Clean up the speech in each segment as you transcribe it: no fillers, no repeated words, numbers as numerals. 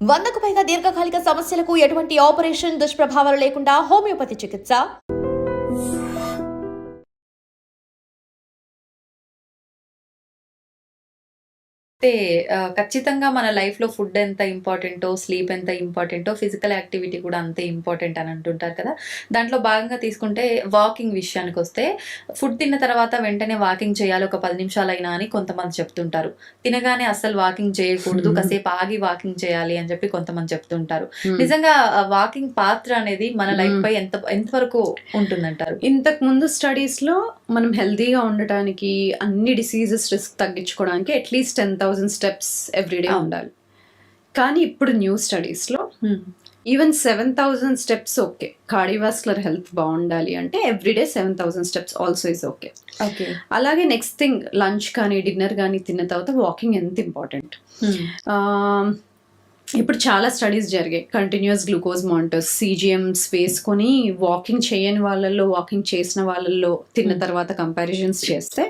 100కు పైగా దీర్ఘకాలిక సమస్యలకు ఎటువంటి ఆపరేషన్ దుష్ప్రభావాలు లేకుండా హోమియోపతి చికిత్స. అయితే ఖచ్చితంగా మన లైఫ్‌లో ఫుడ్ ఎంత ఇంపార్టెంటో, స్లీప్ ఎంత ఇంపార్టెంటో, ఫిజికల్ యాక్టివిటీ కూడా అంతే ఇంపార్టెంట్ అని అంటుంటారు కదా! దాంట్లో భాగంగా తీసుకుంటే వాకింగ్ విషయానికొస్తే ఫుడ్ తిన్న తర్వాత వెంటనే వాకింగ్ చేయాలి ఒక 10 నిమిషాలైనా అని కొంతమంది చెప్తుంటారు. తినగానే అస్సలు వాకింగ్ చేయకూడదు, కాసేపు ఆగి వాకింగ్ చేయాలి అని చెప్పి కొంతమంది చెప్తుంటారు. నిజంగా వాకింగ్ పాత్ర అనేది మన లైఫ్‌పై ఎంతవరకు ఉంటుందంటారు? ఇంతకు ముందు స్టడీస్‌లో మనం హెల్తీగా ఉండటానికి, అన్ని డిసీజెస్ రిస్క్ తగ్గించుకోవడానికి అట్లీస్ట్ 10,000 స్టెప్స్ ఎవ్రీడే ఉండాలి. కానీ ఇప్పుడు న్యూ స్టడీస్‌లో even 7,000 steps okay. Cardiovascular health బాగుండాలి అంటే everyday 7,000 steps also is okay. Okay. అలాగే నెక్స్ట్ థింగ్ లంచ్ కానీ డిన్నర్ కానీ తిన్న తర్వాత వాకింగ్ ఎంత ఇంపార్టెంట్. ఇప్పుడు చాలా స్టడీస్ జరిగాయి. కంటిన్యూస్ గ్లూకోజ్ మానిటర్స్, CGMs వేసుకొని వాకింగ్ చేయని వాళ్ళల్లో, వాకింగ్ చేసిన వాళ్ళల్లో తిన్న తర్వాత కంపారిజన్స్ చేస్తే,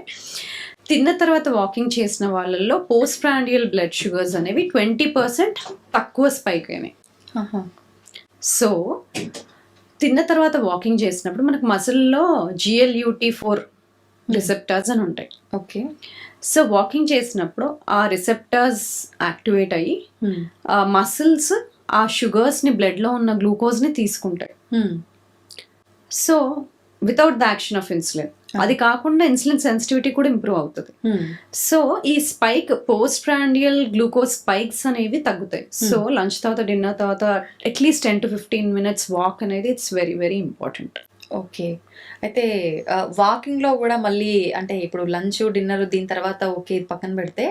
తిన్న తర్వాత వాకింగ్ చేసిన వాళ్ళల్లో పోస్ట్ ప్రాండియల్ బ్లడ్ షుగర్స్ అనేవి 20% తక్కువ స్పైక్ అయినాయి. సో తిన్న తర్వాత వాకింగ్ చేసినప్పుడు మనకు మసిల్లో GLUT4 రిసెప్టార్స్ అని ఉంటాయి. ఓకే. సో వాకింగ్ చేసినప్పుడు ఆ రిసెప్టర్స్ యాక్టివేట్ అయ్యి ఆ మసిల్స్ ఆ షుగర్స్ని బ్లడ్లో ఉన్న గ్లూకోజ్ని తీసుకుంటాయి. So without the action of insulin. అది కాకుండా ఇన్సులిన్ సెన్సిటివిటీ కూడా ఇంప్రూవ్ అవుతుంది. సో ఈ spike post prandial glucose spikes అనేవి తగ్గుతాయి. సో లంచ్ తర్వాత డిన్నర్ తర్వాత అట్లీస్ట్ 10 to 15 minutes వాక్ అనేది it's very very important. Okay. అయితే వాకింగ్‌లో కూడా మళ్ళీ అంటే ఇప్పుడు లంచ్, డిన్నర్ దీని తర్వాత ఓకే పక్కన పెడితే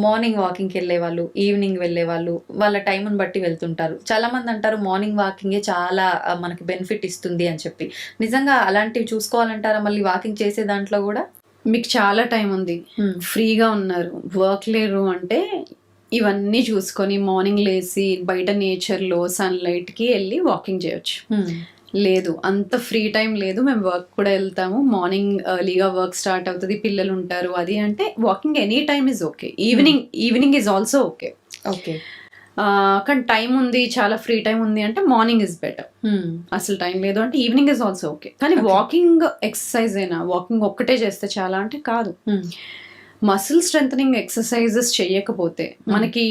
మార్నింగ్ వాకింగ్‌కి వెళ్ళేవాళ్ళు, ఈవినింగ్ వెళ్ళేవాళ్ళు వాళ్ళ టైంని బట్టి వెళ్తుంటారు. చాలామంది అంటారు మార్నింగ్ వాకింగే చాలా మనకి బెనిఫిట్ ఇస్తుంది అని చెప్పి. నిజంగా అలాంటివి చూసుకోవాలంటారా మళ్ళీ వాకింగ్ చేసే దాంట్లో కూడా? మీకు చాలా టైం ఉంది, ఫ్రీగా ఉన్నారు, వర్క్ లేరు అంటే ఇవన్నీ చూసుకొని మార్నింగ్ లేసి బయట నేచర్లో సన్లైట్కి వెళ్ళి వాకింగ్ చేయొచ్చు. లేదు అంత ఫ్రీ టైం లేదు, మేము వర్క్ కూడా వెళ్తాము, మార్నింగ్ ఎర్లీగా వర్క్ స్టార్ట్ అవుతుంది, పిల్లలు ఉంటారు, అది అంటే walking any time is okay. Evening is also okay. Okay. కానీ టైం ఉంది, చాలా ఫ్రీ టైం ఉంది అంటే మార్నింగ్ ఇస్ బెటర్. అసలు టైం లేదు అంటే ఈవినింగ్ ఇస్ ఆల్సో ఓకే. కానీ వాకింగ్ ఎక్సర్సైజ్ అయినా వాకింగ్ ఒక్కటే చేస్తే చాలా అంటే కాదు. మసిల్ స్ట్రెంథనింగ్ ఎక్సర్సైజెస్ చేయకపోతే మనకి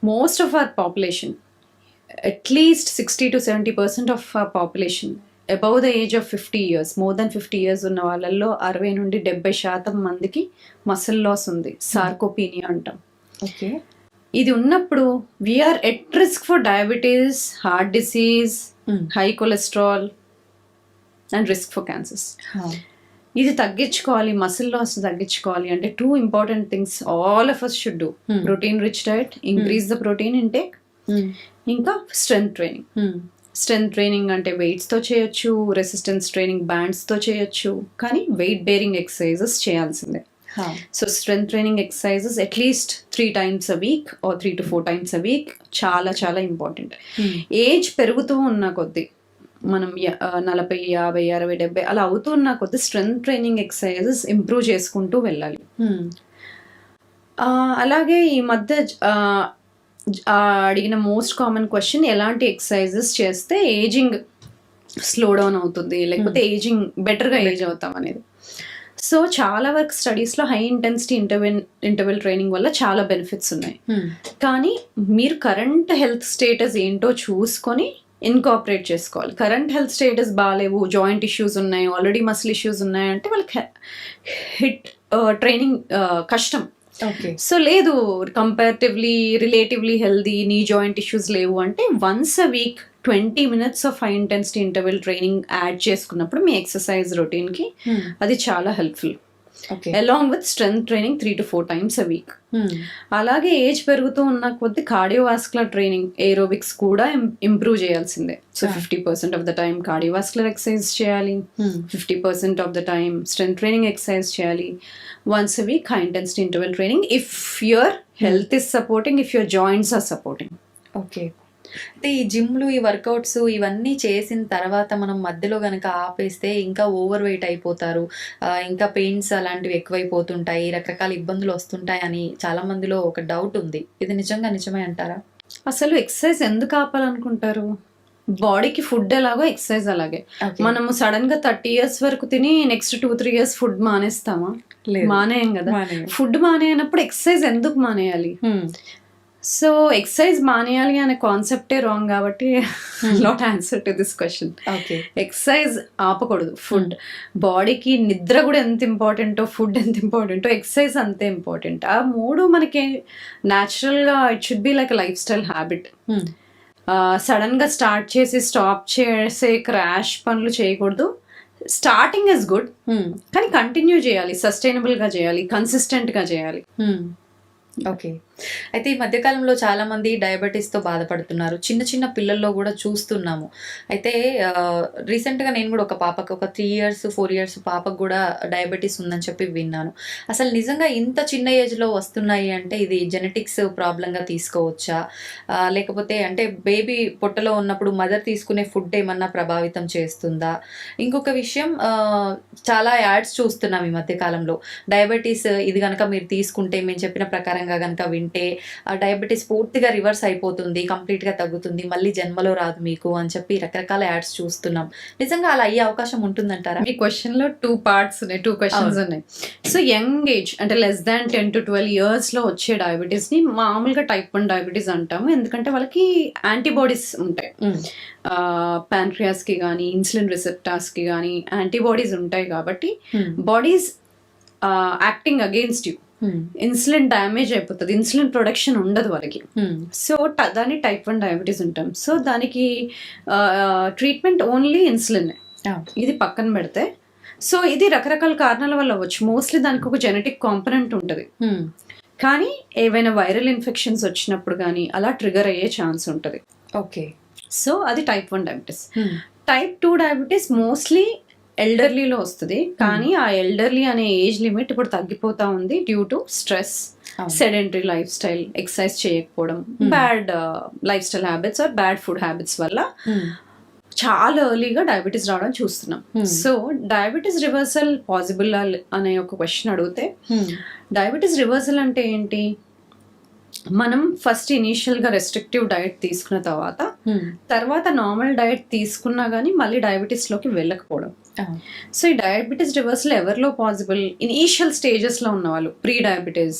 most of our population at least 60 to 70% of population above the age of 50 years, more than 50 years ఉన్న వాళ్ళల్లో 60 నుండి 70% మందికి మసిల్ లాస్ ఉంది, సార్కోపీనియా అంటాం. ఓకే. ఇది ఉన్నప్పుడు we are at risk for diabetes, heart disease, high cholesterol and risk for cancers. ఇది తగ్గించుకోవాలి, మసిల్ లాస్ తగ్గించుకోవాలి అంటే 2 important things all of us should do. Protein rich diet, increase the protein intake, ఇంకా strength training. Strength training అంటే వెయిట్స్తో చేయొచ్చు, resistance training బ్యాండ్స్తో చేయొచ్చు, కానీ weight bearing exercises చేయాల్సిందే. So strength training exercises at least 3 times a week or 3 to 4 times a week చాలా చాలా important. Age పెరుగుతూ ఉన్న కొద్దీ మనం 40, 50, 60, 70 అలా అవుతున్న కొద్దీ స్ట్రెంగ్త్ ట్రైనింగ్ ఎక్సర్సైజెస్ ఇంప్రూవ్ చేసుకుంటూ వెళ్ళాలి. అలాగే ఈ మధ్య అడిగిన మోస్ట్ కామన్ క్వశ్చన్, ఎలాంటి ఎక్సర్సైజెస్ చేస్తే ఏజింగ్ స్లో డౌన్ అవుతుంది, లేకపోతే ఏజింగ్ బెటర్గా ఏజ్ అవుతాం అనేది. సో చాలా వరకు స్టడీస్లో హై ఇంటెన్సిటీ ఇంటర్వెల్ ట్రైనింగ్ వల్ల చాలా బెనిఫిట్స్ ఉన్నాయి. కానీ మీరు కరెంట్ హెల్త్ స్టేటస్ ఏంటో చూసుకొని ఇన్కాపరేట్ చేసుకోవాలి. కరెంట్ హెల్త్ స్టేటస్ బాగాలేవు, జాయింట్ ఇష్యూస్ ఉన్నాయి, ఆల్రెడీ మసిల్ ఇష్యూస్ ఉన్నాయి అంటే వాళ్ళకి హిట్ ట్రైనింగ్ కష్టం. సో లేదు comparatively relatively healthy, knee joint issues లేవు అంటే once a week 20 minutes of high intensity interval training add చేసుకున్నప్పుడు మీ ఎక్సర్సైజ్ రొటీన్కి అది చాలా helpful. Along with strength training 3 to 4 times a week. అలాగే ఏజ్ పెరుగుతూ ఉన్న కొద్ది కార్డియోవాస్కులర్ ట్రైనింగ్, ఏరోబిక్స్ కూడా ఇంప్రూవ్ చేయాల్సిందే. So 50% of the time cardiovascular exercise చేయాలి, 50% of the time strength training exercise చేయాలి. Once a week high intensity interval training if your health is supporting, if your joints are supporting. Okay. అంటే ఈ జిమ్లు, ఈ workouts ఇవన్నీ చేసిన తర్వాత మనం మధ్యలో గనక ఆపేస్తే ఇంకా ఓవర్ వెయిట్ అయిపోతారు, ఇంకా పెయిన్స్ అలాంటివి ఎక్కువైపోతుంటాయి, రకరకాల ఇబ్బందులు వస్తుంటాయి అని చాలా మందిలో ఒక డౌట్ ఉంది. ఇది నిజంగా నిజమే అంటారా? అసలు ఎక్సర్సైజ్ ఎందుకు ఆపాలనుకుంటారు? బాడీకి ఫుడ్ ఎలాగో ఎక్సర్సైజ్ అలాగే. Okay. మనము సడన్ గా 30 years వరకు తిని నెక్స్ట్ 2-3 years ఫుడ్ మానేస్తామా? లేదు. మానేయం కదా. మానేయం. ఫుడ్ మానేయనప్పుడు ఎక్సర్సైజ్ ఎందుకు మానేయాలి? సో ఎక్సర్సైజ్ మానేయాలి అనే కాన్సెప్టే రాంగ్ కాబట్టి not answer to this question. Okay. Exercise ఆపకూడదు. ఫుడ్ బాడీకి నిద్ర కూడా ఎంత ఇంపార్టెంటో ఫుడ్ ఎంత ఇంపార్టెంటో ఎక్సర్సైజ్ అంతే ఇంపార్టెంట్. ఆ మూడు మనకి న్యాచురల్గా it should be like life style habit. Sudden గా స్టార్ట్ చేసి స్టాప్ చేసే క్రాష్ పనులు చేయకూడదు. స్టార్టింగ్ ఇస్ గుడ్, కానీ కంటిన్యూ చేయాలి, సస్టైనబుల్ గా చేయాలి, కన్సిస్టెంట్ గా చేయాలి. ఓకే. అయితే ఈ మధ్యకాలంలో చాలా మంది డయాబెటీస్తో బాధపడుతున్నారు. చిన్న చిన్న పిల్లల్లో కూడా చూస్తున్నాము. అయితే రీసెంట్గా నేను కూడా ఒక పాపకు ఒక 3 years 4 years పాపకు కూడా డయాబెటీస్ ఉందని చెప్పి విన్నాను. అసలు నిజంగా ఇంత చిన్న ఏజ్లో వస్తున్నాయి అంటే ఇది జెనెటిక్స్ ప్రాబ్లంగా తీసుకోవచ్చా, లేకపోతే అంటే బేబీ పొట్టలో ఉన్నప్పుడు మదర్ తీసుకునే ఫుడ్ ఏమన్నా ప్రభావితం చేస్తుందా? ఇంకొక విషయం, చాలా యాడ్స్ చూస్తున్నాం ఈ మధ్యకాలంలో. డయాబెటీస్ ఇది కనుక మీరు తీసుకుంటే మేము చెప్పిన ప్రకారంగా కనుక వింటే డయాబెటీస్ పూర్తిగా రివర్స్ అయిపోతుంది, కంప్లీట్గా తగ్గుతుంది, మళ్ళీ జన్మలో రాదు మీకు అని చెప్పి రకరకాల యాడ్స్ చూస్తున్నాం. నిజంగా అలా అయ్యే అవకాశం ఉంటుందంటారా? ఈ క్వశ్చన్ లో 2 parts ఉన్నాయి, 2 questions ఉన్నాయి. సో యంగ్ ఏజ్ అంటే లెస్ దాన్ 10 to 12 years లో వచ్చే డయాబెటీస్ ని మామూలుగా type 1 డయాబెటీస్ అంటాము. ఎందుకంటే వాళ్ళకి యాంటీబాడీస్ ఉంటాయి. ప్యాన్క్రియాస్ కి కానీ ఇన్సులిన్ రిసెప్టార్స్ కి కానీ యాంటీబాడీస్ ఉంటాయి కాబట్టి bodies acting against you. Insulin damage అయిపోతుంది, ఇన్సులిన్ ప్రొడక్షన్ ఉండదు వాళ్ళకి. సో దాన్ని type 1 డయాబెటీస్ ఉంటాం. సో దానికి ట్రీట్మెంట్ ఓన్లీ ఇన్సులిన్. ఇది పక్కన పెడితే సో ఇది రకరకాల కారణాల వల్ల అవ్వచ్చు. మోస్ట్లీ దానికి ఒక జెనెటిక్ కాంపనెంట్ ఉంటుంది, కానీ ఏవైనా వైరల్ ఇన్ఫెక్షన్స్ వచ్చినప్పుడు కానీ అలా ట్రిగర్ అయ్యే ఛాన్స్ ఉంటుంది. ఓకే. సో అది type 1 diabetes. type 2 diabetes mostly ఎల్డర్లీలో వస్తుంది, కానీ ఆ ఎల్డర్లీ అనే ఏజ్ లిమిట్ ఇప్పుడు తగ్గిపోతా ఉంది due to stress, sedentary life style, exercise చేయకపోవడం, bad life style habits or bad food habits వల్ల చాలా ఎర్లీగా డయాబెటీస్ రావడం చూస్తున్నాం. సో డయాబెటీస్ రివర్సల్ పాసిబుల్ అనే ఒక క్వశ్చన్ అడిగితే, డయాబెటీస్ రివర్సల్ అంటే ఏంటి? మనం ఫస్ట్ ఇనీషియల్గా రెస్ట్రిక్టివ్ డయట్ తీసుకున్న తర్వాత నార్మల్ డయట్ తీసుకున్నా కానీ మళ్ళీ డయాబెటీస్లోకి వెళ్ళకపోవడం. సో ఈ డయాబెటీస్ రివర్సల్ ఎవరిలో పాసిబుల్? ఇనీషియల్ స్టేజెస్లో ఉన్న వాళ్ళు, pre diabetes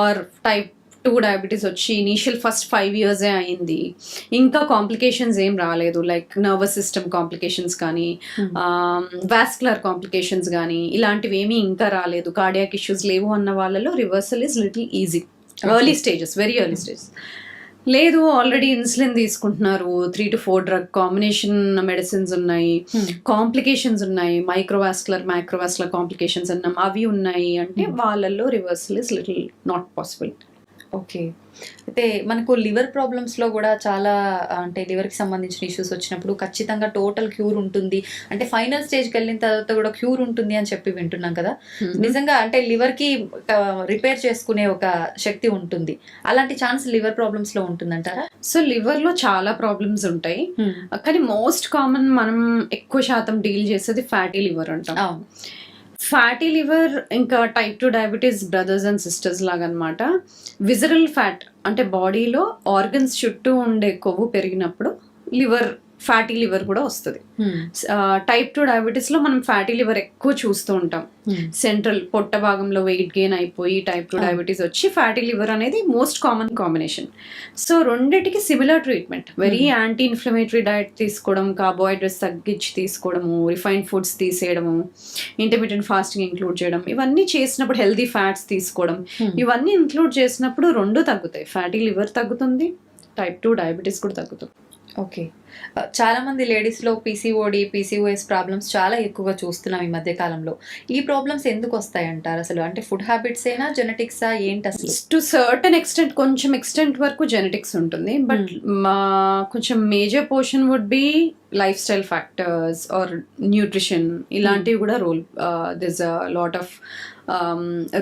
or type 2 diabetes వచ్చి ఇనీషియల్ ఫస్ట్ 5 years అయింది, ఇంకా కాంప్లికేషన్స్ ఏం రాలేదు, లైక్ నర్వస్ సిస్టమ్ కాంప్లికేషన్స్ కానీ వాస్కులర్ కాంప్లికేషన్స్ కానీ ఇలాంటివి ఏమీ ఇంకా రాలేదు, కార్డియాక్ ఇష్యూస్ లేవు అన్న వాళ్ళలో reversal is little easy. Early stages, very early stages. లేదు ఆల్రెడీ ఇన్సులిన్ తీసుకుంటున్నారు, 3 to 4 డ్రగ్ కాంబినేషన్ మెడిసిన్స్ ఉన్నాయి, కాంప్లికేషన్స్ ఉన్నాయి, మైక్రోవాస్కులర్ మైక్రోవాస్కులర్ కాంప్లికేషన్స్ అన్నాం, అవి ఉన్నాయి అంటే వాళ్ళల్లో reversal is little not possible. Okay. అయితే మనకు లివర్ ప్రాబ్లమ్స్లో కూడా చాలా అంటే లివర్కి సంబంధించిన ఇష్యూస్ వచ్చినప్పుడు ఖచ్చితంగా టోటల్ క్యూర్ ఉంటుంది, అంటే ఫైనల్ స్టేజ్కి వెళ్ళిన తర్వాత కూడా క్యూర్ ఉంటుంది అని చెప్పి వింటున్నాం కదా. నిజంగా అంటే లివర్కి రిపేర్ చేసుకునే ఒక శక్తి ఉంటుంది, అలాంటి ఛాన్స్ లివర్ ప్రాబ్లమ్స్లో ఉంటుందంటారా? సో లివర్లో చాలా ప్రాబ్లమ్స్ ఉంటాయి, కానీ మోస్ట్ కామన్ మనం ఎక్కువ శాతం డీల్ చేసేది ఫ్యాటీ లివర్ అంటాం. అవును. ఫ్యాటీ లివర్ ఇంకా type 2 diabetes brothers and sisters లాగా అనమాట. విజరల్ ఫ్యాట్ అంటే బాడీలో ఆర్గన్స్ చుట్టూ ఉండే కొవ్వు పెరిగినప్పుడు ఫ్యాటీ లివర్ కూడా వస్తుంది. type 2 డయాబెటీస్లో మనం ఫ్యాటీ లివర్ ఎక్కువ చూస్తూ ఉంటాం. సెంట్రల్ పొట్ట భాగంలో వెయిట్ గెయిన్ అయిపోయి type 2 డయాబెటీస్ వచ్చి ఫ్యాటీ లివర్ అనేది మోస్ట్ కామన్ కాంబినేషన్. సో రెండిటికి similar treatment, very anti inflammatory diet తీసుకోవడం, కార్బోహైడ్రేట్స్ తగ్గించి తీసుకోవడము, రిఫైన్డ్ ఫుడ్స్ తీసేయడము, ఇంటర్మీడియట్ ఫాస్టింగ్ ఇంక్లూడ్ చేయడం, ఇవన్నీ చేసినప్పుడు హెల్దీ ఫ్యాట్స్ తీసుకోవడం, ఇవన్నీ ఇంక్లూడ్ చేసినప్పుడు రెండు తగ్గుతాయి. ఫ్యాటీ లివర్ తగ్గుతుంది, type 2 డయాబెటీస్ కూడా తగ్గుతుంది. ఓకే. చాలా మంది లేడీస్లో పీసీఓడి, పీసీఓఎస్ ప్రాబ్లమ్స్ చాలా ఎక్కువగా చూస్తున్నాం ఈ మధ్య కాలంలో. ఈ ప్రాబ్లమ్స్ ఎందుకు వస్తాయి అంటారు అసలు? అంటే ఫుడ్ హ్యాబిట్స్ ఏనా, జెనెటిక్సా, ఏంటి అసలు? టు సర్టన్ ఎక్స్టెంట్, కొంచెం ఎక్స్టెంట్ వరకు జెనెటిక్స్ ఉంటుంది, బట్ కొంచెం major portion would be lifestyle factors or nutrition, ఇలాంటివి కూడా this a lot of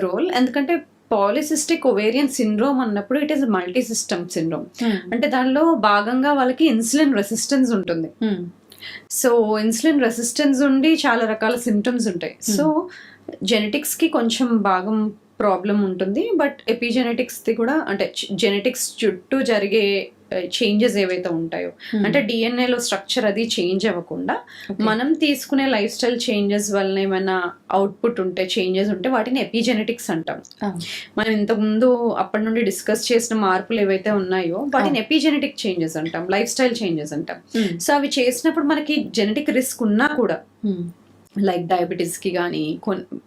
role. ఎందుకంటే పాలిసిస్టిక్ ఒవేరియన్ సిండ్రోమ్ అన్నప్పుడు it is multi system syndrome, అంటే దానిలో భాగంగా వాళ్ళకి ఇన్సులిన్ రెసిస్టెన్స్ ఉంటుంది. సో ఇన్సులిన్ రెసిస్టెన్స్ ఉండి చాలా రకాల సిమ్టమ్స్ ఉంటాయి. సో జెనెటిక్స్ కి కొంచెం భాగం ప్రాబ్లం ఉంటుంది. బట్ ఎపిజెనెటిక్స్ది కూడా అంటే జెనెటిక్స్ చుట్టూ జరిగే చేంజెస్ ఏవైతే ఉంటాయో అంటే డిఎన్ఏలో స్ట్రక్చర్ అది చేంజ్ అవ్వకుండా మనం తీసుకునే లైఫ్ స్టైల్ చేంజెస్ వల్ల ఏమైనా అవుట్పుట్ ఉంటే చేంజెస్ ఉంటే వాటిని ఎపిజెనెటిక్స్ అంటాం. మనం ఇంతకుముందు అప్పటి నుండి డిస్కస్ చేసిన మార్పులు ఏవైతే ఉన్నాయో వాటిని ఎపిజెనెటిక్ చేంజెస్ అంటాం, లైఫ్ స్టైల్ చేంజెస్ అంటాం. సో అవి చేసినప్పుడు మనకి జెనెటిక్ రిస్క్ ఉన్నా కూడా లైక్ డయాబెటీస్కి కానీ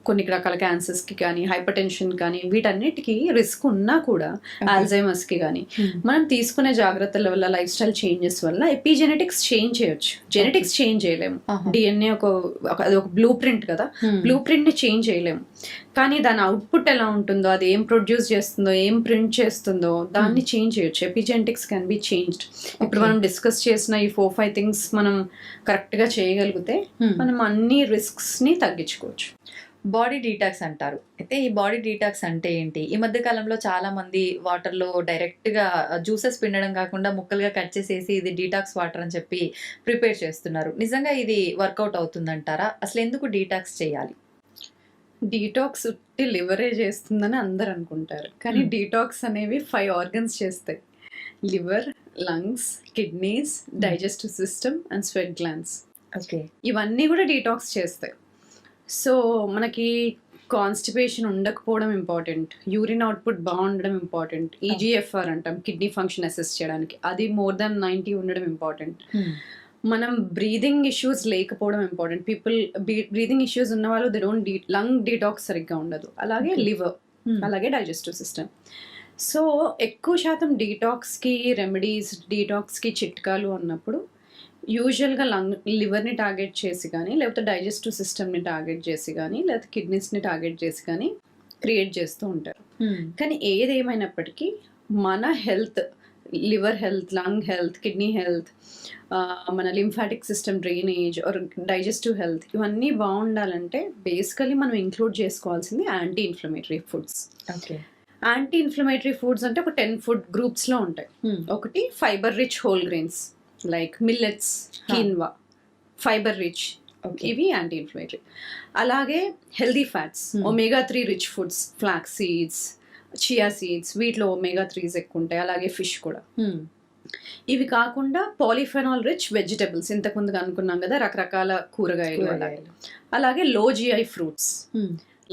కొన్ని రకాల క్యాన్సర్స్కి కానీ హైపర్ టెన్షన్ కానీ వీటన్నిటికీ రిస్క్ ఉన్నా కూడా ఆల్జైమర్స్కి కానీ మనం తీసుకునే జాగ్రత్తల వల్ల లైఫ్ స్టైల్ చేంజెస్ వల్ల ఎపిజెనెటిక్స్ చేంజ్ చేయొచ్చు. జెనెటిక్స్ చేంజ్ చేయలేము. డిఎన్ఏ అది ఒక బ్లూ ప్రింట్ కదా, బ్లూ ప్రింట్ని చేంజ్ చేయలేము. కానీ దాని అవుట్పుట్ ఎలా ఉంటుందో, అది ఏం ప్రొడ్యూస్ చేస్తుందో, ఏం ప్రింట్ చేస్తుందో దాన్ని చేంజ్ చేయొచ్చు. Epigenetics can be changed. ఇప్పుడు మనం డిస్కస్ చేసిన ఈ 4-5 థింగ్స్ మనం కరెక్ట్గా చేయగలిగితే మనం అన్ని రిస్క్స్ని తగ్గించుకోవచ్చు. బాడీ డీటాక్స్ అంటారు. అయితే ఈ బాడీ డీటాక్స్ అంటే ఏంటి? ఈ మధ్య కాలంలో చాలా మంది వాటర్లో డైరెక్ట్గా జ్యూసెస్ పిండడం కాకుండా ముక్కలుగా కట్ చేసేసి ఇది డీటాక్స్ వాటర్ అని చెప్పి ప్రిపేర్ చేస్తున్నారు. నిజంగా ఇది వర్కౌట్ అవుతుందంటారా? అసలు ఎందుకు డీటాక్స్ చేయాలి? డీటాక్స్ ఉట్టి లివరే చేస్తుందని అందరు అనుకుంటారు, కానీ డీటాక్స్ అనేవి 5 ఆర్గన్స్ చేస్తాయి. Liver, lungs, kidneys, digestive system and sweat glands. Okay, ఇవన్నీ కూడా డీటాక్స్ చేస్తాయి. సో మనకి కాన్స్టిపేషన్ ఉండకపోవడం ఇంపార్టెంట్, యూరిన్ అవుట్పుట్ బాగుండడం ఇంపార్టెంట్, ఈజీఎఫ్ఆర్ అంటాం కిడ్నీ ఫంక్షన్ అసెస్ చేయడానికి, అది more than 90 ఉండడం ఇంపార్టెంట్. మనం బ్రీదింగ్ ఇష్యూస్ లేకపోవడం ఇంపార్టెంట్. పీపుల్ బ్రీదింగ్ ఇష్యూస్ ఉన్న వాళ్ళు దే డోంట్ లంగ్ డీటాక్స్ సరిగ్గా ఉండదు. అలాగే లివర్, అలాగే డైజెస్టివ్ సిస్టమ్. సో ఎక్కువ శాతం డీటాక్స్కి రెమెడీస్, డీటాక్స్కి చిట్కాలు అన్నప్పుడు యూజువల్గా లివర్ని టార్గెట్ చేసి కానీ, లేకపోతే డైజెస్టివ్ సిస్టమ్ని టార్గెట్ చేసి కానీ, లేకపోతే కిడ్నీస్ని టార్గెట్ చేసి కానీ క్రియేట్ చేస్తూ ఉంటారు. కానీ ఏదేమైనప్పటికీ మన health, liver health, lung health, kidney health, మన lymphatic system drainage or digestive health, ఇవన్నీ బాగుండాలంటే బేసికలీ మనం ఇంక్లూడ్ చేసుకోవాల్సింది anti inflammatory foods. Okay, anti inflammatory foods అంటే ఒక 10 ఫుడ్ గ్రూప్స్లో ఉంటాయి. ఒకటి fibre rich whole grains like millets, quinoa, fibre rich, ఇవి యాంటీ ఇన్ఫ్లమేటరీ. అలాగే healthy fats, omega-3 rich foods, flax seeds, chia seeds, వీటిలో omega-3s ఎక్కువ ఉంటాయి. అలాగే ఫిష్ కూడా. ఇవి కాకుండా పాలిఫెనాల్ రిచ్ వెజిటబుల్స్, ఇంతకుముందుగా అనుకున్నాం కదా రకరకాల కూరగాయలు. అలాగే low GI fruits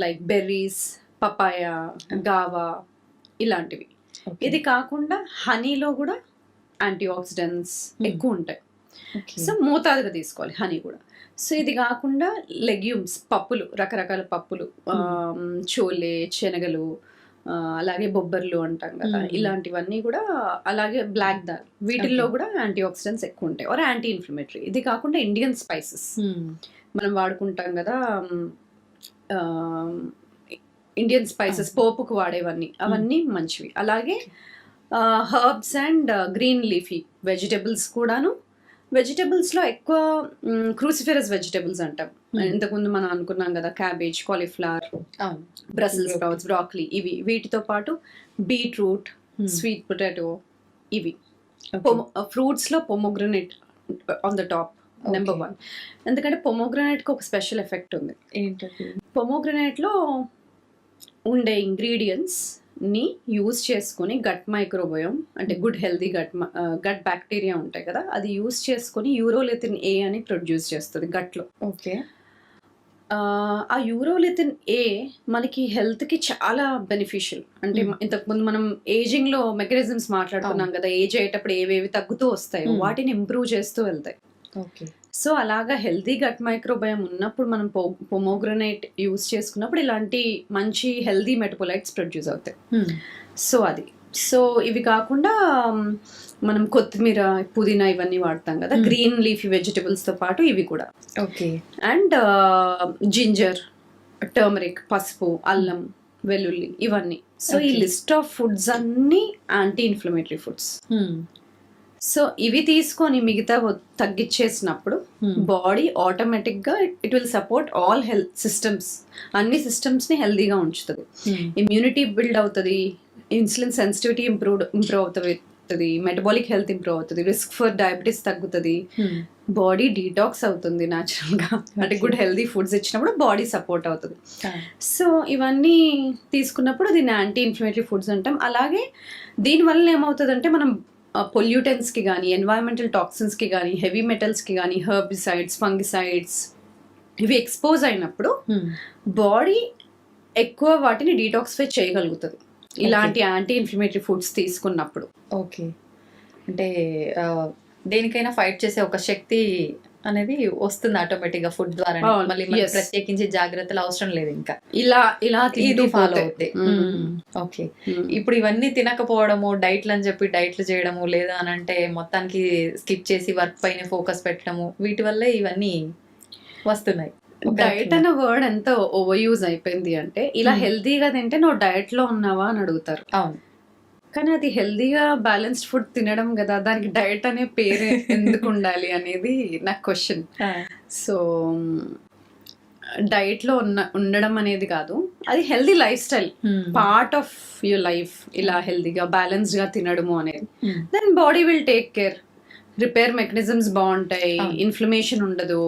like berries, papaya, guava, ఇలాంటివి. ఇది కాకుండా హనీలో కూడా యాంటీ ఆక్సిడెంట్స్ ఎక్కువ ఉంటాయి. సో మోతాదుగా తీసుకోవాలి హనీ కూడా. సో ఇది కాకుండా లెగ్యూమ్స్, పప్పులు, రకరకాల పప్పులు, చోలే, శనగలు, అలాగే బొబ్బర్లు అంటాం కదా, ఇలాంటివన్నీ కూడా. అలాగే బ్లాక్ దాల్, వీటిల్లో కూడా యాంటీ ఆక్సిడెంట్స్ ఎక్కువ ఉంటాయి ఆర్ యాంటీ ఇన్ఫ్లమేటరీ. ఇది కాకుండా ఇండియన్ స్పైసెస్ మనం వాడుకుంటాం కదా, ఇండియన్ స్పైసెస్ పోపుకు వాడేవన్నీ, అవన్నీ మంచివి. అలాగే herbs and green leafy vegetables కూడాను. వెజిటబుల్స్లో ఎక్కువ క్రూసిఫెరస్ వెజిటబుల్స్ అంటాం. ఇంతకుముందు మనం అనుకున్నాం కదా cabbage, cauliflower, Brussels sprouts, broccoli, ఇవి. వీటితో పాటు బీట్రూట్, స్వీట్ పొటాటో, ఇవి. ఫ్రూట్స్లో pomegranate on the top, number 1. ఎందుకంటే పొమోగ్రనేట్కి ఒక స్పెషల్ ఎఫెక్ట్ ఉంది. ఏంటది? పొమోగ్రనేట్లో ఉండే ఇంగ్రీడియంట్స్ ని యూజ్ చేసుకొని గట్ మైక్రోబయోమ్ అంటే గుడ్ హెల్దీ గట్ బ్యాక్టీరియా ఉంటాయి కదా, అది యూజ్ చేసుకొని యూరోలిథిన్ ఏ అని ప్రొడ్యూస్ చేస్తుంది గట్లో. ఓకే, ఆ యూరోలిథిన్ ఏ మనకి హెల్త్కి చాలా బెనిఫిషియల్. అంటే ఇంతకుముందు మనం ఏజింగ్లో మెకానిజమ్స్ మాట్లాడుకున్నాం కదా, ఏజ్ అయ్యేటప్పుడు ఏవేవి తగ్గుతూ వస్తాయో వాటిని ఇంప్రూవ్ చేస్తూ వెళ్తాయి. ఓకే, సో అలాగా హెల్తీ గట్ మైక్రోబయోమ్ ఉన్నప్పుడు మనం పొమోగ్రనేట్ యూజ్ చేసుకున్నప్పుడు ఇలాంటి మంచి హెల్తీ మెటబోలైట్స్ ప్రొడ్యూస్ అవుతాయి. సో అది. సో ఇవి కాకుండా మనం కొత్తిమీర, పుదీనా ఇవన్నీ వాడతాం కదా, గ్రీన్ లీఫీ వెజిటబుల్స్తో పాటు ఇవి కూడా. ఓకే, అండ్ జింజర్, టర్మరిక్, పసుపు, అల్లం, వెల్లుల్లి, ఇవన్నీ. సో ఈ లిస్ట్ ఆఫ్ ఫుడ్స్ అన్నీ యాంటీ ఇన్ఫ్లమేటరీ ఫుడ్స్. సో ఇవి తీసుకొని మిగతా తగ్గించేసినప్పుడు బాడీ ఆటోమేటిక్గా it will support all health systems, అన్ని సిస్టమ్స్ని హెల్దీగా ఉంచుతుంది. ఇమ్యూనిటీ బిల్డ్ అవుతుంది, ఇన్సులిన్ సెన్సిటివిటీ ఇంప్రూవ్ అవుతుంది, అవుతుంది, మెటబాలిక్ హెల్త్ ఇంప్రూవ్ అవుతుంది, రిస్క్ ఫర్ డయాబెటీస్ తగ్గుతుంది, బాడీ డీటాక్స్ అవుతుంది న్యాచురల్గా. అంటే గుడ్ హెల్దీ ఫుడ్స్ ఇచ్చినప్పుడు బాడీ సపోర్ట్ అవుతుంది. సో ఇవన్నీ తీసుకున్నప్పుడు దీన్ని యాంటీ ఇన్ఫ్లమేటరీ ఫుడ్స్ అంటాం. అలాగే దీనివల్ల ఏమవుతుందంటే మనం పొల్యూటెన్స్కి కానీ, ఎన్వైరన్మెంటల్ టాక్సిన్స్కి కానీ, హెవీ మెటల్స్కి కానీ, హెర్బిసైడ్స్, ఫంగిసైడ్స్ ఇవి ఎక్స్పోజ్ అయినప్పుడు బాడీ ఎక్కువ వాటిని డీటాక్సిఫై చేయగలుగుతుంది ఇలాంటి యాంటీ ఇన్ఫ్లమేటరీ ఫుడ్స్ తీసుకున్నప్పుడు. ఓకే, అంటే దేనికైనా ఫైట్ చేసే ఒక శక్తి అనేది వస్తుంది ఆటోమేటిక్ గా ఫుడ్ ద్వారా. మళ్ళీ ప్రత్యేకించి జాగ్రత్తలు అవసరం లేదు, ఇంకా ఇలా ఇది ఫాలో అవుతాయి. ఓకే, ఇప్పుడు ఇవన్నీ తినకపోవడము, డైట్లు అని చెప్పి డైట్లు చేయడము, లేదా అని అంటే మొత్తానికి స్కిప్ చేసి వర్క్ పైన ఫోకస్ పెట్టడము, వీటి వల్లే ఇవన్నీ వస్తున్నాయి. డైట్ అనే వర్డ్ ఎంత ఓవర్ యూజ్ అయిపోయింది అంటే, ఇలా హెల్దీగా తింటే నువ్వు డైట్ లో ఉన్నావా అని అడుగుతారు. అవును, కానీ అది హెల్దీగా బ్యాలెన్స్డ్ ఫుడ్ తినడం కదా, దానికి డైట్ అనే పేరు ఎందుకు ఉండాలి అనేది నాకు క్వశ్చన్. సో డైట్ లో ఉండడం అనేది కాదు, అది healthy lifestyle, part of your life. ఇలా హెల్దీగా బ్యాలెన్స్డ్ గా తినడము అనేది, then body will take care, repair mechanisms బాగుంటాయి, ఇన్ఫ్లమేషన్ ఉండదు,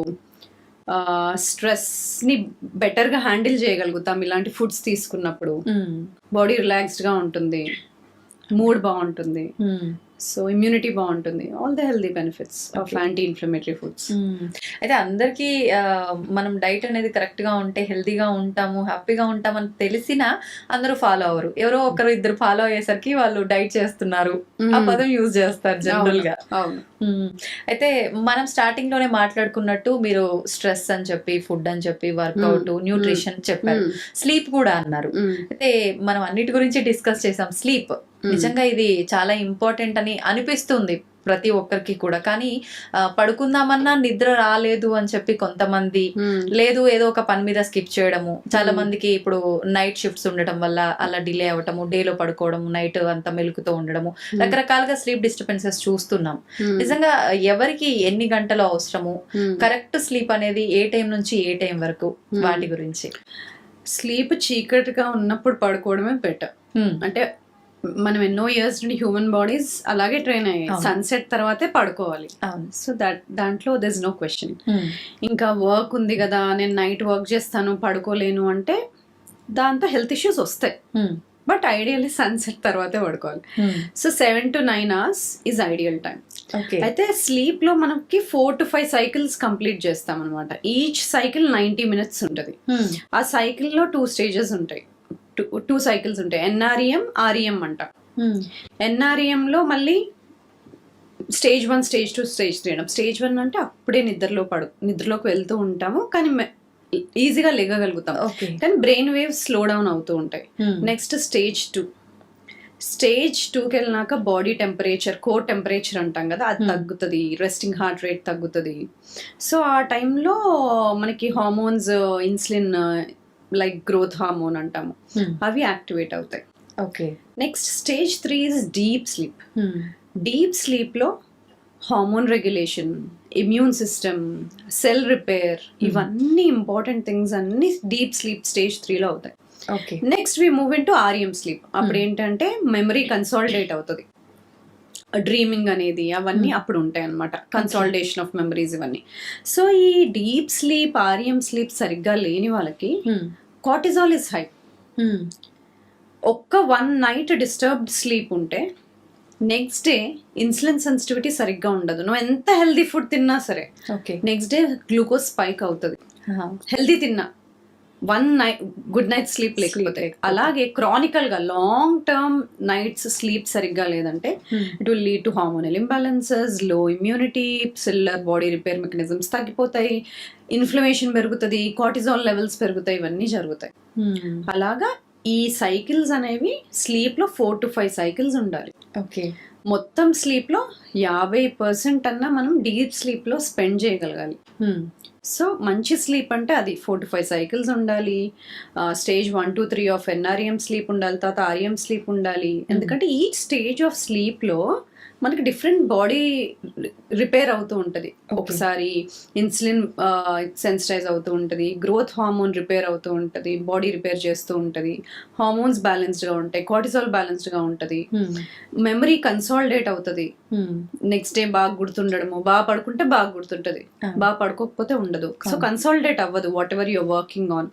స్ట్రెస్ ని బెటర్ గా హ్యాండిల్ చేయగలుగుతాం ఇలాంటి ఫుడ్స్ తీసుకున్నప్పుడు. బాడీ రిలాక్స్డ్ గా ఉంటుంది, మూడ్ బాగుంటుంది, సో ఇమ్యూనిటీ బాగుంటుంది, all the healthy benefits of anti inflammatory foods. అయితే అందరికీ మనం డైట్ అనేది కరెక్ట్ గా ఉంటే హెల్దీగా ఉంటాము, హ్యాపీగా ఉంటామని తెలిసినా అందరూ ఫాలో అవ్వరు. ఎవరో ఒకరు ఇద్దరు ఫాలో అయ్యేసరికి వాళ్ళు డైట్ చేస్తున్నారు ఆ పదం యూజ్ చేస్తారు జనరల్ గా. అయితే మనం స్టార్టింగ్ లోనే మాట్లాడుకున్నట్టు మీరు స్ట్రెస్ అని చెప్పి, ఫుడ్ అని చెప్పి, వర్కౌట్, న్యూట్రిషన్ చెప్పారు, స్లీప్ కూడా అన్నారు. అయితే మనం అన్నిటి గురించి డిస్కస్ చేసాం. స్లీప్ నిజంగా ఇది చాలా ఇంపార్టెంట్ అని అనిపిస్తుంది ప్రతి ఒక్కరికి కూడా. కానీ పడుకుందామన్నా నిద్ర రాలేదు అని చెప్పి కొంతమంది, లేదు ఏదో ఒక పని మీద స్కిప్ చేయడము. చాలా మందికి ఇప్పుడు నైట్ షిఫ్ట్స్ ఉండటం వల్ల అలా డిలే అవ్వటము, డేలో పడుకోవడము, నైట్ అంతా మెలుకుతూ ఉండడము, రకరకాలుగా స్లీప్ డిస్టర్బెన్సెస్ చూస్తున్నాం. నిజంగా ఎవరికి ఎన్ని గంటలు అవసరము, కరెక్ట్ స్లీప్ అనేది ఏ టైం నుంచి ఏ టైం వరకు, వాటి గురించి. స్లీప్ చీకటిగా ఉన్నప్పుడు పడుకోవడమే బెటర్. అంటే మనం ఎన్నో ఇయర్స్ నుండి హ్యూమన్ బాడీస్ అలాగే ట్రైన్ అయ్యాయి, సన్సెట్ తర్వాతే పడుకోవాలి. సో దాంట్లో దర్ ఇస్ నో క్వశ్చన్. ఇంకా వర్క్ ఉంది కదా, నేను నైట్ వర్క్ చేస్తాను పడుకోలేను అంటే దాంతో హెల్త్ ఇష్యూస్ వస్తాయి. బట్ ఐడియల్లీ సన్సెట్ తర్వాతే పడుకోవాలి. So 7 to 9 hours is ideal time. అయితే స్లీప్ లో మనకి 4 to 5 సైకిల్స్ కంప్లీట్ చేస్తాం అనమాట. ఈచ్ సైకిల్ 90 minutes ఉంటుంది. ఆ సైకిల్ లో 2 stages ఉంటాయి, 2 cycles ఉంటాయి, ఎన్ఆర్ఈఎం, ఆర్ఈఎం అంట. ఎన్ఆర్ఈఎం లో మళ్ళీ స్టేజ్ 1, స్టేజ్ 2, స్టేజ్ 3. స్టేజ్ 1 అంటే అప్పుడే నిద్రలోకి వెళ్తూ ఉంటాము, కానీ ఈజీగా లేగగలుగుతాం, కానీ బ్రెయిన్ వేవ్స్ స్లో డౌన్ అవుతూ ఉంటాయి. Next stage 2. స్టేజ్ 2కి వెళ్ళినాక బాడీ టెంపరేచర్, కోర్ టెంపరేచర్ అంటాం కదా, అది తగ్గుతుంది, రెస్టింగ్ హార్ట్ రేట్ తగ్గుతుంది. సో ఆ టైంలో మనకి hormones, insulin, like growth hormone అంటాము, అవి యాక్టివేట్ అవుతాయి. Okay, next stage 3 is deep sleep. Deep sleep లో hormone regulation, immune system, cell repair, ఇవన్నీ ఇంపార్టెంట్ థింగ్స్ అన్ని డీప్ స్లీప్ స్టేజ్ 3లో అవుతాయి. Next we move in to REM sleep. అప్పుడు ఏంటంటే మెమరీ కన్సాలిడేట్ అవుతుంది, డ్రీమింగ్ అనేది అవన్నీ అప్పుడు ఉంటాయి అన్నమాట, కన్సాలిడేషన్ ఆఫ్ మెమరీస్ ఇవన్నీ. సో ఈ డీప్ స్లీప్, ఆర్ఈఎం స్లీప్ సరిగ్గా లేని వాళ్ళకి కార్టిజాల్ ఇస్ హై. ఒక్క 1 night డిస్టర్బ్డ్ స్లీప్ ఉంటే నెక్స్ట్ డే ఇన్సులిన్ సెన్సిటివిటీ సరిగ్గా ఉండదు. నువ్వు ఎంత హెల్దీ ఫుడ్ తిన్నా సరే నెక్స్ట్ డే గ్లూకోజ్ స్పైక్ అవుతుంది, హెల్దీ తిన్నా. 1 night గుడ్ నైట్ స్లీప్ లేకపోతే. అలాగే క్రానికల్ గా లాంగ్ టర్మ్ నైట్స్ స్లీప్ సరిగ్గా లేదంటే it will lead to hormonal imbalances, low immunity, cellular body repair mechanisms తగ్గిపోతాయి, ఇన్ఫ్లమేషన్ పెరుగుతుంది, కార్టిజాల్ లెవెల్స్ పెరుగుతాయి, ఇవన్నీ జరుగుతాయి. అలాగా ఈ సైకిల్స్ అనేవి స్లీప్ లో 4 to 5 cycles ఉండాలి. మొత్తం స్లీప్ లో 50% అన్నా మనం డీప్ స్లీప్ లో స్పెండ్ చేయగలగాలి. సో మంచి స్లీప్ అంటే అది 4 to 5 cycles ఉండాలి. Stage 1 to 3 of NREM sleep ఉండాలి, తర్వాత ఆర్ఈఎం స్లీప్ ఉండాలి. ఎందుకంటే ఈ స్టేజ్ ఆఫ్ స్లీప్ లో మనకి డిఫరెంట్ బాడీ రిపేర్ అవుతూ ఉంటుంది. ఒకసారి ఇన్సులిన్ సెన్సిటైజ్ అవుతూ ఉంటుంది, గ్రోత్ హార్మోన్ రిపేర్ అవుతూ ఉంటుంది, బాడీ రిపేర్ చేస్తూ ఉంటుంది, హార్మోన్స్ బ్యాలెన్స్డ్గా ఉంటాయి, కార్టిసాల్ బ్యాలెన్స్డ్గా ఉంటుంది, మెమరీ కన్సాలిడేట్ అవుతుంది, నెక్స్ట్ డే బాగా గుర్తుండడము, బాగా పడుకుంటే బాగా గుర్తుంటుంది, బాగా పడుకోకపోతే ఉండదు. సో కన్సాలిడేట్ అవ్వదు whatever you're working on.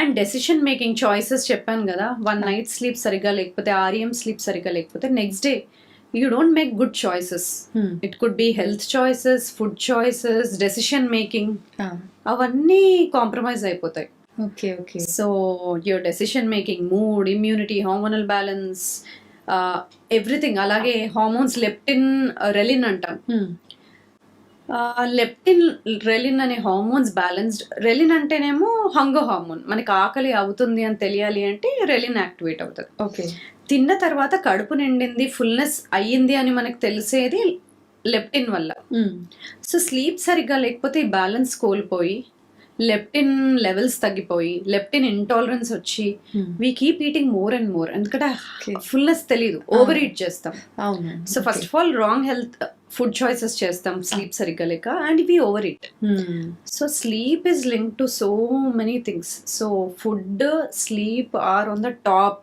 And decision making choices చెప్పాను కదా, 1 night స్లీప్ సరిగా లేకపోతే, REM స్లీప్ సరిగా లేకపోతే next day you don't make good choices. It could be health choices, food choices, decision making, అవన్నీ compromise అయిపోతాయి. Okay okay. So your decision making, mood, immunity, hormonal balance, everything. అలాగే hormones, leptin, రెలిన్ అంటాం. Leptin, రెలిన్ అనే hormones balanced. రెలిన్ అంటేనేమో hunger hormone, మనకి ఆకలి అవుతుంది అని తెలియాలి అంటే రెలిన్ యాక్టివేట్ అవుతుంది. ఓకే. తిన్న తర్వాత కడుపు నిండింది, ఫుల్నెస్ అయ్యింది అని మనకు తెలిసేది లెప్టిన్ వల్ల. సో స్లీప్ సరిగ్గా లేకపోతే ఈ బ్యాలెన్స్ కోల్పోయి లెప్టిన్ లెవెల్స్ తగ్గిపోయి లెప్టిన్ ఇంటాలరెన్స్ వచ్చి we keep eating more and more. ఎందుకంటే ఫుల్నెస్ తెలియదు, ఓవర్ ఈట్ చేస్తాం. So first of all wrong health food choices చేస్తాం స్లీప్ సరిగ్గా లేక, and we overeat. So sleep is link to so many things. So food, sleep are on the top.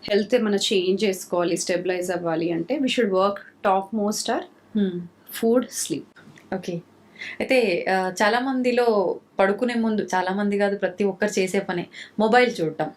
Health ఏమైనా change చేసుకోవాలి, stabilise అవ్వాలి అంటే we should work topmost are food, sleep. Okay. అయితే చాలా మందిలో పడుకునే ముందు, చాలా మంది కాదు ప్రతి ఒక్కరు చేసే పనే మొబైల్ చూడటం.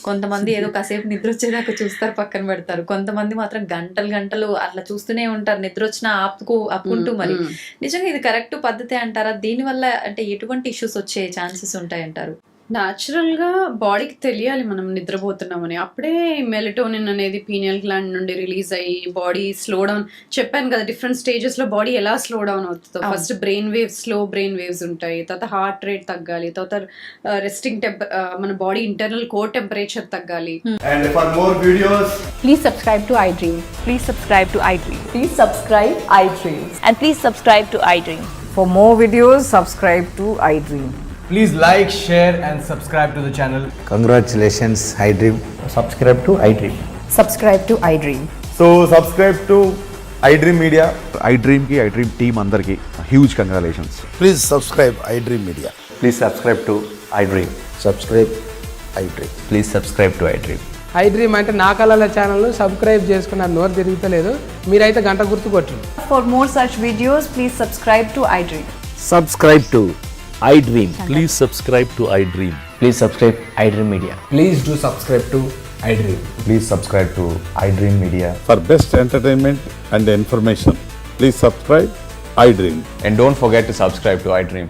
కొంతమంది ఏదో కాసేపు నిద్ర వచ్చేదాకా చూస్తారు, పక్కన పెడతారు. కొంతమంది మాత్రం గంటలు గంటలు అట్లా చూస్తూనే ఉంటారు, నిద్ర వచ్చినా ఆపుకుంటూ. మరి నిజంగా ఇది కరెక్ట్ పద్ధతి అంటారా? దీనివల్ల అంటే ఎటువంటి ఇష్యూస్ వచ్చే ఛాన్సెస్ ఉంటాయంటారు? న్యాచురల్ గా బాడీకి తెలియాలి మనం నిద్రపోతున్నామని. అప్పుడే మెలటోనిన్ అనేది పీనియల్ గ్లాండ్ నుండి రిలీజ్ అయ్యి బాడీ స్లో డౌన్. చెప్పాను కదా డిఫరెంట్ స్టేజెస్ లో బాడీ ఎలా స్లో డౌన్ అవుతుందో. First brain waves, slow brain waves ఉంటాయి, తర్వాత హార్ట్ రేట్ తగ్గాలి, తర్వాత రెస్టింగ్ మన బాడీ ఇంటర్నల్ కోర్ టెంపరేచర్ తగ్గాలి. And for more videos, Please subscribe to iDream. Please subscribe to iDream. Please subscribe iDream. And please subscribe to iDream. For more videos, subscribe to iDream. please like, share and subscribe to the channel. Congratulations, iDream. Subscribe to iDream. Subscribe to iDream. So subscribe to iDream Media. iDream ki iDream team andarki huge congratulations. Please subscribe iDream Media. Please subscribe to iDream. Subscribe iDream. Please subscribe to iDream. iDream అంటే నా కళల channel subscribe చేసుకున్నారు, నోరు తిరుగుతలేదు. మీరైతే గంట గుర్తు కొట్టండి. For more such videos, please subscribe to iDream. Subscribe to iDream. Please subscribe to iDream. Please subscribe iDream Media. Please do subscribe to iDream. Please subscribe to iDream Media. For best entertainment and information, please subscribe iDream. And don't forget to subscribe to iDream.